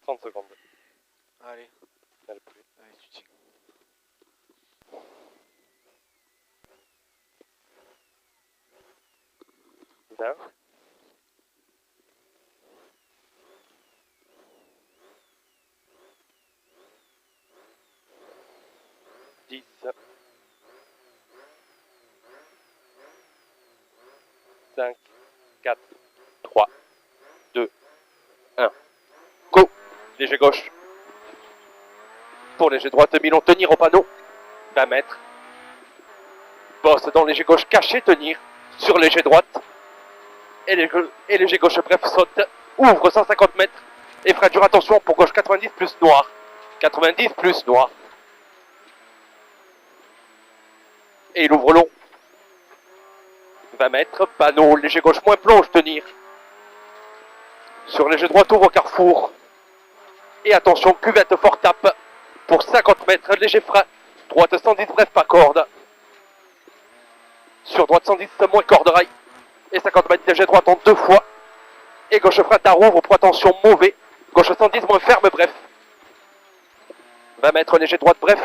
30 secondes. Allez, Allez, allez, tu tiens. Bien. 10. 5, 4, 3, 2, 1. Go. Léger gauche. Pour léger droite, Milon, tenir au panneau. 20 mètres. Bosse dans léger gauche, caché, tenir. Sur léger droite. Et léger gauche, bref, saute. Ouvre 150 mètres. Et frein dur, attention, pour gauche 90 plus noir. 90 plus noir. Et il ouvre long. 20 mètres, panneau, léger gauche, moins plonge, tenir. Sur léger droite, ouvre au carrefour. Et attention, cuvette fort tape. Pour 50 mètres, léger frein. Droite 110, bref, pas corde. Sur droite 110, moins corde rail. Et 50 mètres, léger droite en 2 fois. Et gauche frein, ta rouvre pour attention, mauvais. Gauche 110, moins ferme, bref. 20 mètres, léger droite, bref.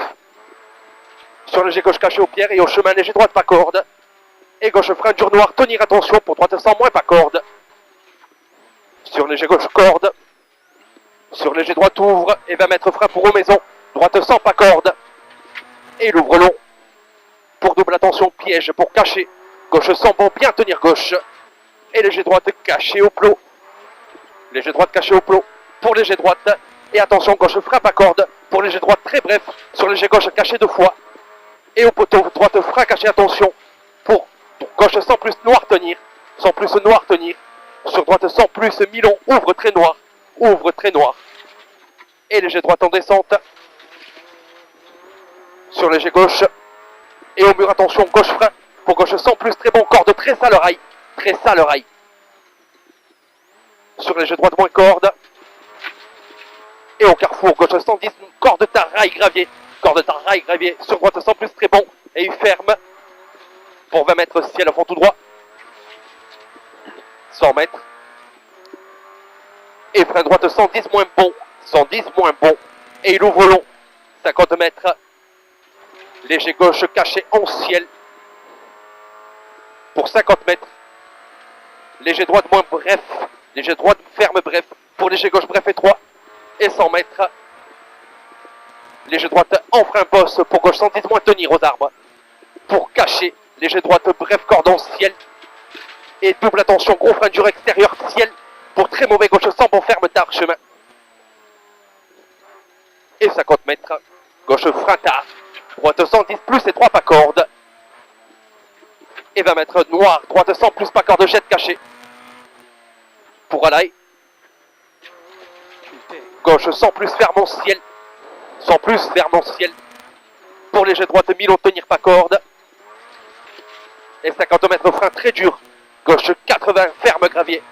Sur léger gauche, caché aux pierres. Et au chemin, léger droite, pas corde. Et gauche frein, dur noir, tenir, attention. Pour droite 100, moins pas corde. Sur léger gauche, corde. Sur léger droite, ouvre. Et 20 mètres, frein pour aux maisons. Droite 100, pas corde. Et il ouvre long. Pour double attention, piège pour cacher. Gauche 100, bon, bien tenir gauche. Et léger droite, caché au plot. Léger droite, caché au plot. Pour léger droite. Et attention, gauche frappe à corde. Pour léger droite, très bref. Sur léger gauche, caché 2 fois. Et au poteau, droite frein, caché, attention. Pour gauche 100 plus noir, tenir. 100 plus noir, tenir. Sur droite 100 plus Milon, ouvre très noir. Ouvre très noir. Et léger droite en descente. Sur léger gauche. Et au mur, attention, gauche frein. Pour gauche 100 plus, très bon, corde, très sale rail. Très sale rail. Sur léger droite, moins corde. Et au carrefour, gauche 110, corde ta rail gravier. Corde ta rail gravier. Sur droite 100 plus, très bon. Et il ferme. Pour 20 mètres, ciel à fond tout droit. 100 mètres. Et frein droite 110 moins bon. 110 moins bon. Et il ouvre long. 50 mètres. Léger gauche caché en ciel. Pour 50 mètres. Léger droite moins bref. Léger droite ferme bref. Pour léger gauche bref étroit. Et 100 mètres. Léger droite en frein bosse. Pour gauche 110 moins tenir aux arbres. Pour cacher. Léger droite bref corde en ciel. Et double attention gros frein dur extérieur ciel. Pour très mauvais gauche 100 bon ferme tard chemin. Et 50 mètres. Gauche frein tard. Droite 110 plus et 3 pas corde. Et 20 mètres noir. Droite 100 plus pas corde jette caché. Pour Alaï. Gauche 100 plus ferme en ciel. 100 plus ferme en ciel. Pour léger droite Milon tenir pas corde. Et 50 mètres frein très dur. Gauche 80 ferme gravier.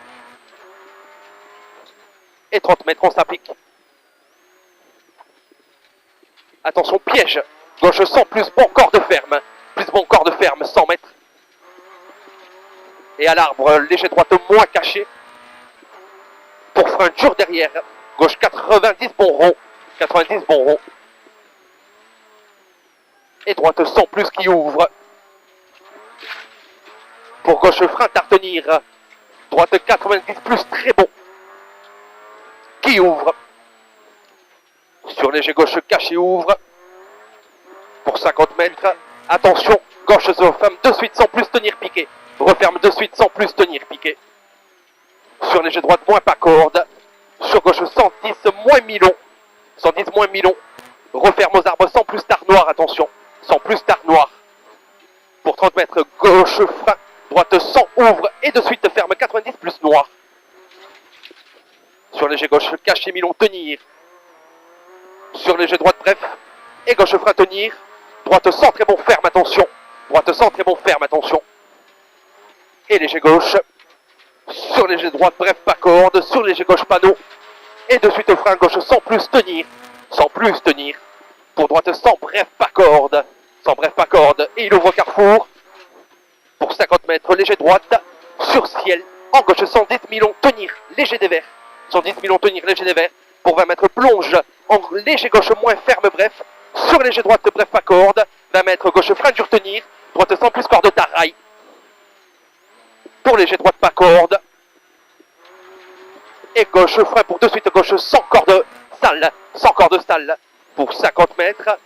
Et 30 mètres on s'applique. Attention piège. Gauche 100 plus bon corde ferme. Plus bon corde ferme 100 mètres. Et à l'arbre léger droite moins caché. Pour frein dur derrière. Gauche 90 bon rond. 90 bon rond. Et droite 100 plus qui ouvre. Pour gauche frein à retenir. Droite 90 plus très bon. Qui ouvre. Sur léger gauche caché ouvre. Pour 50 mètres. Attention. Gauche se referme de suite sans plus tenir piqué. Referme de suite sans plus tenir piqué. Sur léger droite moins pas corde. Sur gauche 110 moins Milon. 110 moins Milon. Referme aux arbres sans plus tard noir. Attention. Sans plus tard noir. Pour 30 mètres. Gauche frein. Droite 100 ouvre. Et de suite ferme 90 plus noir. Sur léger gauche caché Milon tenir. Sur léger droite bref. Et gauche frein tenir. Droite 100 très bon ferme attention. Droite 100 très bon ferme attention. Et léger gauche. Sur léger droite bref pas corde. Sur léger gauche panneau. Et de suite frein gauche 100 plus tenir. 100 plus tenir. Pour droite 100 bref pas corde. 100 bref pas corde. Et il ouvre carrefour. Pour 50 mètres léger droite. Sur ciel. En gauche 110 Milon tenir. Léger des verts. 110 Milon tenir léger des verts. pour 20 mètres plonge en léger gauche moins ferme bref, sur léger droite bref pas corde, 20 mètres gauche frein dur tenir, droite sans plus corde taraille, pour léger droite pas corde, et gauche frein pour de suite gauche sans corde sale pour 50 mètres,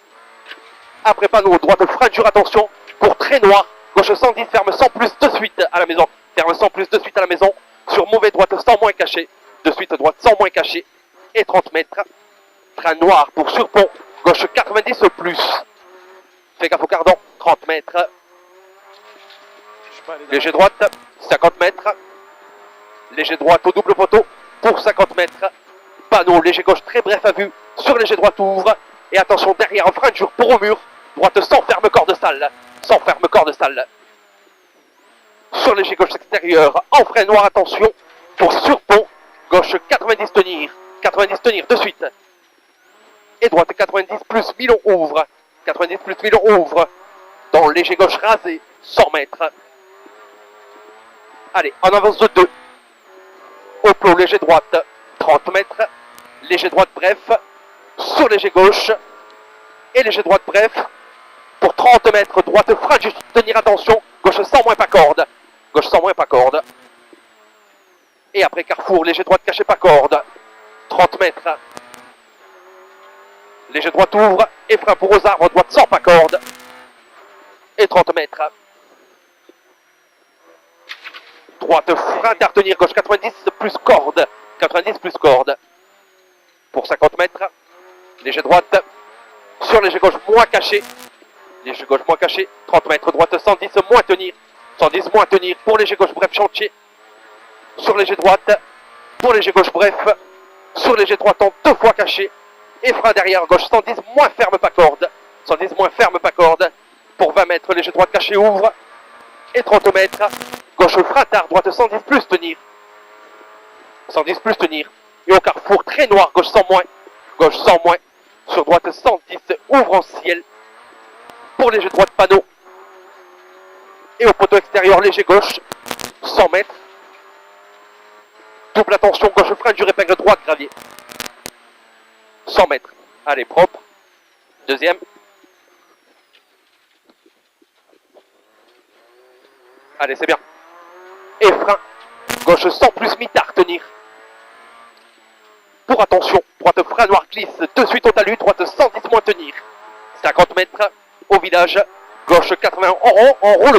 après panneau droite frein dur attention, pour très noir, gauche 110 ferme sans plus de suite à la maison, ferme sans plus de suite à la maison, sur mauvais droite sans moins caché, de suite droite sans moins caché, et 30 mètres, train noir pour surpont, gauche 90 plus, fais gaffe au cardan, 30 mètres, Je suis pas allé dans léger droite, 50 mètres, léger droite au double poteau, pour 50 mètres, panneau léger gauche très bref à vue, sur léger droite ouvre, et attention derrière frein dur pour au mur, droite sans ferme corde sale, sur léger gauche extérieur, en frein noir attention, pour surpont, gauche 90 tenir de suite, et droite 90 plus Milon ouvre, dans léger gauche rasé, 100 mètres, allez, en avance de 2, au plot léger droite, 30 mètres, léger droite bref, sur léger gauche, et léger droite bref, pour 30 mètres, droite frein, juste tenir attention, gauche sans moins pas corde, et après carrefour, léger droite caché pas corde, 30 mètres, léger droite ouvre, et frein pour aux arbres, droite sans pas corde, et 30 mètres, droite frein à retenir, gauche 90 plus corde, pour 50 mètres, léger droite, sur léger gauche moins caché, 30 mètres, droite 110 moins tenir, pour léger gauche bref chantier, sur léger droite, pour léger gauche bref, sur léger droite en 2 fois caché, et frein derrière gauche 110 moins ferme pas corde, pour 20 mètres, léger droite caché ouvre, et 30 mètres, gauche frein tard, droite 110 plus tenir, et au carrefour très noir, gauche sans moins, sur droite 110 ouvre en ciel, pour léger droite panneau, et au poteau extérieur léger gauche, 100 mètres, double attention, gauche frein dur épingle droite gravier, 100 mètres, allez propre, deuxième, allez c'est bien, et frein, gauche 100 plus mitard tenir, pour attention, droite frein noir glisse, de suite au talus, droite 110 moins tenir, 50 mètres, au village, gauche 80 en rond le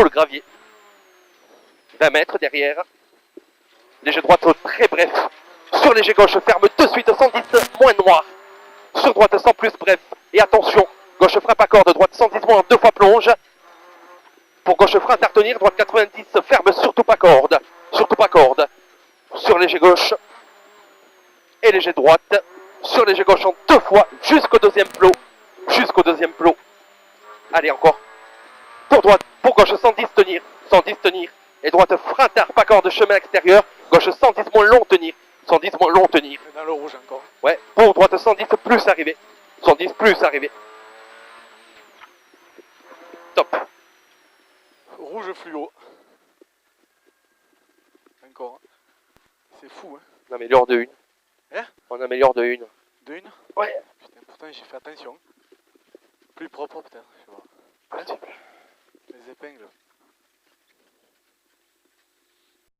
gravier, 20 mètres derrière, léger droite très bref, sur léger gauche ferme de suite 110 moins noir, sur droite 100 plus bref, et attention, gauche frappe à corde, droite 110 moins 2 fois plonge, pour gauche frein à retenir, droite 90 ferme surtout pas corde, sur léger gauche, et léger droite, sur léger gauche en 2 fois, jusqu'au deuxième plot, allez encore, pour droite, pour gauche 110 tenir, et droite frein tard, pas corde, chemin extérieur, gauche 110 moins long tenir, dans le rouge encore. ouais, pour droite 110 plus arrivé, top, Rouge fluo. Encore. C'est fou, hein. on améliore de une, Hein? De une? Ouais, Putain, pourtant j'ai fait attention. Plus propre, putain. Je sais pas. Hein? Les épingles.